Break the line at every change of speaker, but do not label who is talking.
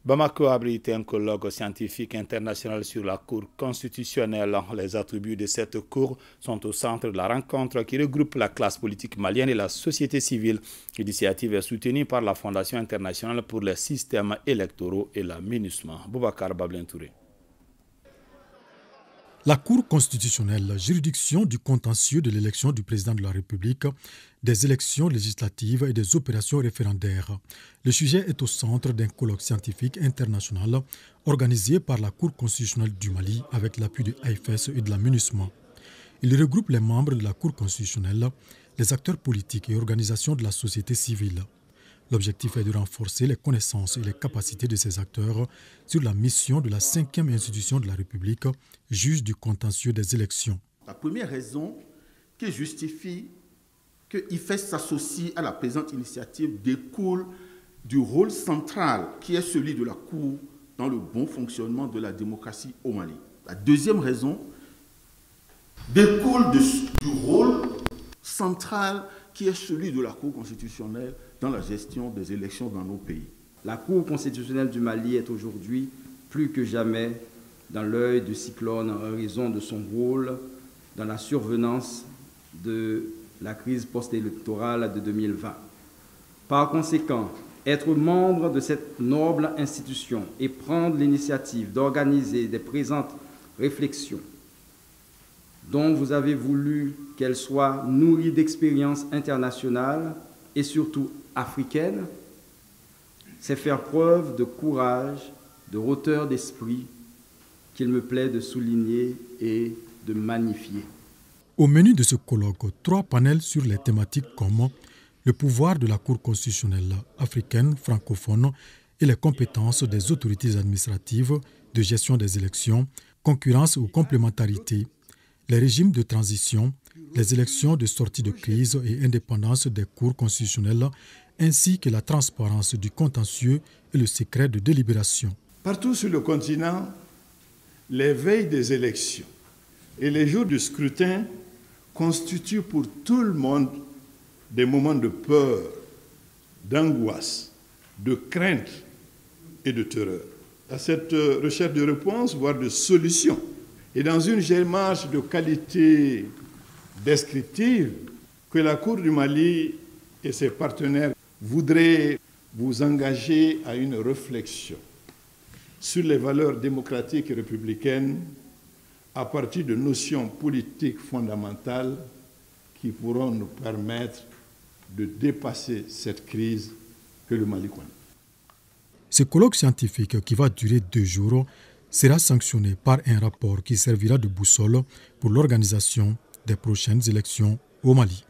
Bamako a abrité un colloque scientifique international sur la Cour constitutionnelle. Les attributs de cette Cour sont au centre de la rencontre qui regroupe la classe politique malienne et la société civile. L'initiative est soutenue par la Fondation internationale pour les systèmes électoraux et la MINUSMA. Boubacar Bablin Touré.
La Cour constitutionnelle, juridiction du contentieux de l'élection du président de la République, des élections législatives et des opérations référendaires. Le sujet est au centre d'un colloque scientifique international organisé par la Cour constitutionnelle du Mali avec l'appui du AIFES et de la MINUSMA. Il regroupe les membres de la Cour constitutionnelle, les acteurs politiques et organisations de la société civile. L'objectif est de renforcer les connaissances et les capacités de ces acteurs sur la mission de la 5e institution de la République, juge du contentieux des élections.
La première raison qui justifie que IFES s'associe à la présente initiative découle du rôle central qui est celui de la Cour dans le bon fonctionnement de la démocratie au Mali. La deuxième raison découle du rôle central qui est celui de la Cour constitutionnelle dans la gestion des élections dans nos pays.
La Cour constitutionnelle du Mali est aujourd'hui plus que jamais dans l'œil du cyclone en raison de son rôle dans la survenance de la crise post-électorale de 2020. Par conséquent, être membre de cette noble institution et prendre l'initiative d'organiser des présentes réflexions dont vous avez voulu qu'elles soient nourries d'expériences internationales et surtout africaines, c'est faire preuve de courage, de hauteur d'esprit qu'il me plaît de souligner et de magnifier.
Au menu de ce colloque, 3 panels sur les thématiques comme le pouvoir de la Cour constitutionnelle africaine francophone et les compétences des autorités administratives de gestion des élections, concurrence ou complémentarité, les régimes de transition, les élections de sortie de crise et indépendance des cours constitutionnelles, ainsi que la transparence du contentieux et le secret de délibération.
Partout sur le continent, les veilles des élections et les jours du scrutin constituent pour tout le monde des moments de peur, d'angoisse, de crainte et de terreur. À cette recherche de réponses, voire de solutions, et dans une démarche de qualité descriptive, que la Cour du Mali et ses partenaires voudraient vous engager à une réflexion sur les valeurs démocratiques et républicaines à partir de notions politiques fondamentales qui pourront nous permettre de dépasser cette crise que le Mali connaît.
Ce colloque scientifique, qui va durer 2 jours, sera sanctionné par un rapport qui servira de boussole pour l'organisation des prochaines élections au Mali.